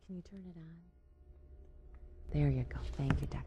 Can you turn it on? There you go. Thank you, Dr.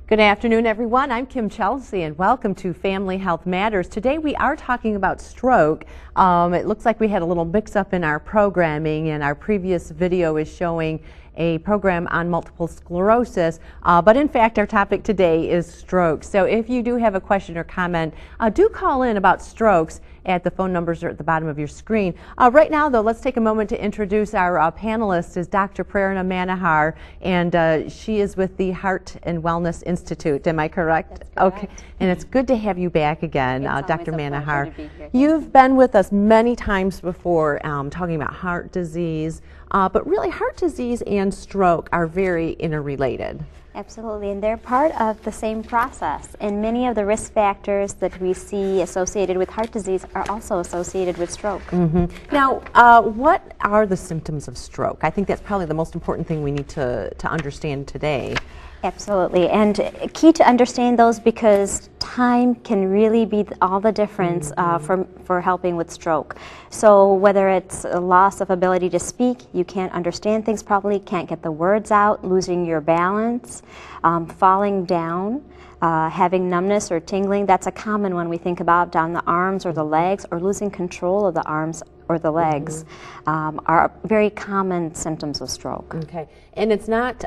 Good afternoon, everyone. I'm Kim Chelsea, and welcome to Family Health Matters. Today we are talking about stroke. It looks like we had a little mix-up in our programming, and our previous video is showing a program on multiple sclerosis, but in fact our topic today is stroke. So if you do have a question or comment, do call in about strokes at the phone numbers are at the bottom of your screen. Right now, though, let's take a moment to introduce our panelist is Dr. Prerna Manohar, and she is with the Heart and Wellness Institute. Am I correct? That's correct. Okay, and it's good to have you back again, Dr. Manohar. To be here. You've been with us many times before talking about heart disease, but really heart disease and stroke are very interrelated. Absolutely, and they're part of the same process. And many of the risk factors that we see associated with heart disease are also associated with stroke. Mm-hmm. Now, what are the symptoms of stroke? I think that's probably the most important thing we need to understand today. Absolutely, and key to understand those because time can really be all the difference for helping with stroke. So whether it's a loss of ability to speak, you can't understand things properly, can't get the words out, losing your balance, falling down, having numbness or tingling, that's a common one we think about down the arms or the legs, or losing control of the arms or the legs are very common symptoms of stroke. Okay, and it's not,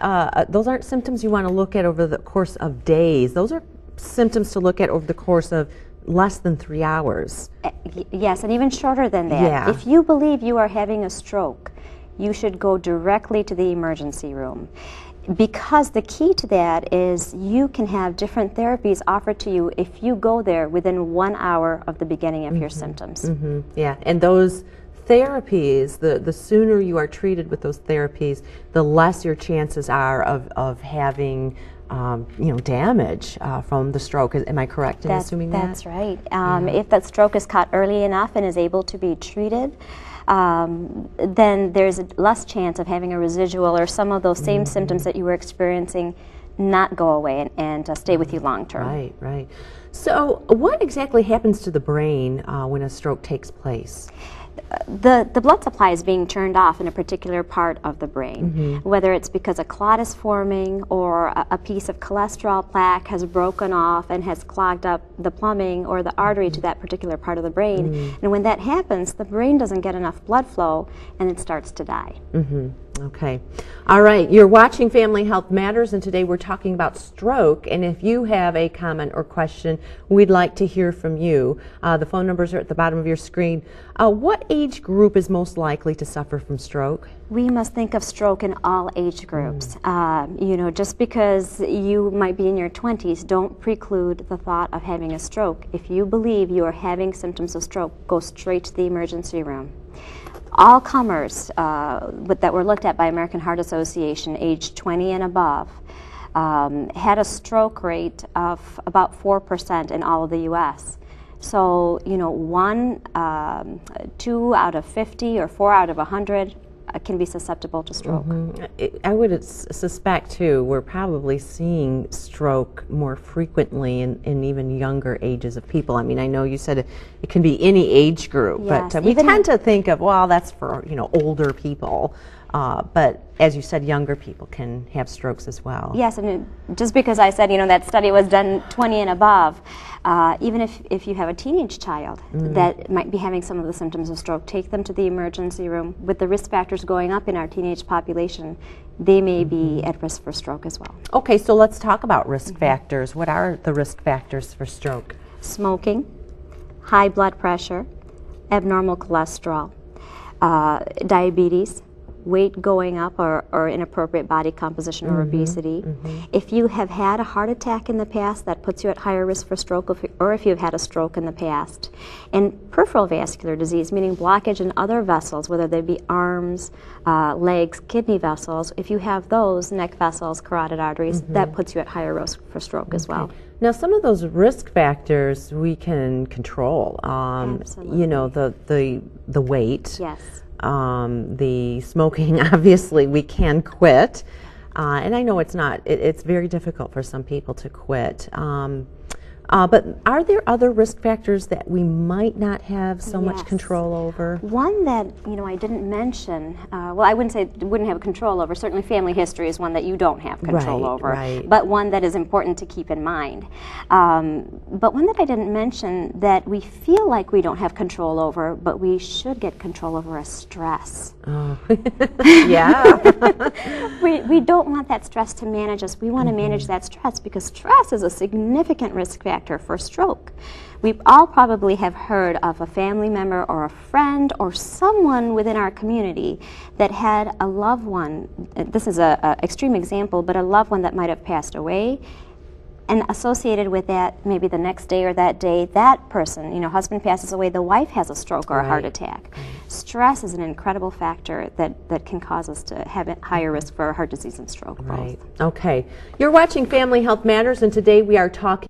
those aren't symptoms you want to look at over the course of days. Those are symptoms to look at over the course of less than 3 hours. Yes, and even shorter than that. Yeah. If you believe you are having a stroke, you should go directly to the emergency room. Because the key to that is you can have different therapies offered to you if you go there within 1 hour of the beginning of your symptoms. Yeah, and those therapies, the sooner you are treated with those therapies, the less your chances are of having damage from the stroke. Am I correct in assuming that? That's right. If that stroke is caught early enough and is able to be treated, then there's less chance of having a residual or some of those same symptoms that you were experiencing not go away and stay with you long term. Right, right. So what exactly happens to the brain when a stroke takes place? The blood supply is being turned off in a particular part of the brain, whether it's because a clot is forming or a piece of cholesterol plaque has broken off and has clogged up the plumbing or the artery to that particular part of the brain. And when that happens, the brain doesn't get enough blood flow and it starts to die. Okay. All right. You're watching Family Health Matters, and today we're talking about stroke. And if you have a comment or question, we'd like to hear from you. The phone numbers are at the bottom of your screen. What age group is most likely to suffer from stroke? We must think of stroke in all age groups. Just because you might be in your 20s, don't preclude the thought of having a stroke. If you believe you are having symptoms of stroke, go straight to the emergency room. All comers that were looked at by American Heart Association, age 20 and above, had a stroke rate of about 4% in all of the U.S. So, 2 out of 50 or 4 out of 100 can be susceptible to stroke. I would suspect, too, we're probably seeing stroke more frequently in even younger ages of people. I mean, I know you said it can be any age group, yes, but we tend to think of, well, that's for, older people. But as you said, younger people can have strokes as well. Yes, and just because I said, that study was done 20 and above, even if you have a teenage child that might be having some of the symptoms of stroke, take them to the emergency room. With the risk factors going up in our teenage population, they may be at risk for stroke as well. Okay, so let's talk about risk factors. What are the risk factors for stroke? Smoking, high blood pressure, abnormal cholesterol, diabetes, weight going up or inappropriate body composition or obesity. If you have had a heart attack in the past, that puts you at higher risk for stroke, or if you've had a stroke in the past. And peripheral vascular disease, meaning blockage in other vessels, whether they be arms, legs, kidney vessels, if you have those, neck vessels, carotid arteries, that puts you at higher risk for stroke as well. Now, some of those risk factors we can control. Absolutely. The weight. Yes. The smoking, obviously, we can quit. And I know it's not, it's very difficult for some people to quit. But are there other risk factors that we might not have so much control over? One that I didn't mention. Well, I wouldn't say wouldn't have control over. Certainly, family history is one that you don't have control over. Right. But one that is important to keep in mind. But one that I didn't mention that we feel like we don't have control over, but we should get control over, is stress. Oh, yeah. We don't want that stress to manage us. We want to manage that stress because stress is a significant risk factor for stroke. We all probably have heard of a family member or a friend or someone within our community that had a loved one. This is an extreme example, but a loved one that might have passed away. And associated with that, maybe the next day or that day, that person, husband passes away, the wife has a stroke or a heart attack. Stress is an incredible factor that can cause us to have a higher risk for heart disease and stroke. Right. Okay. You're watching Family Health Matters, and today we are talking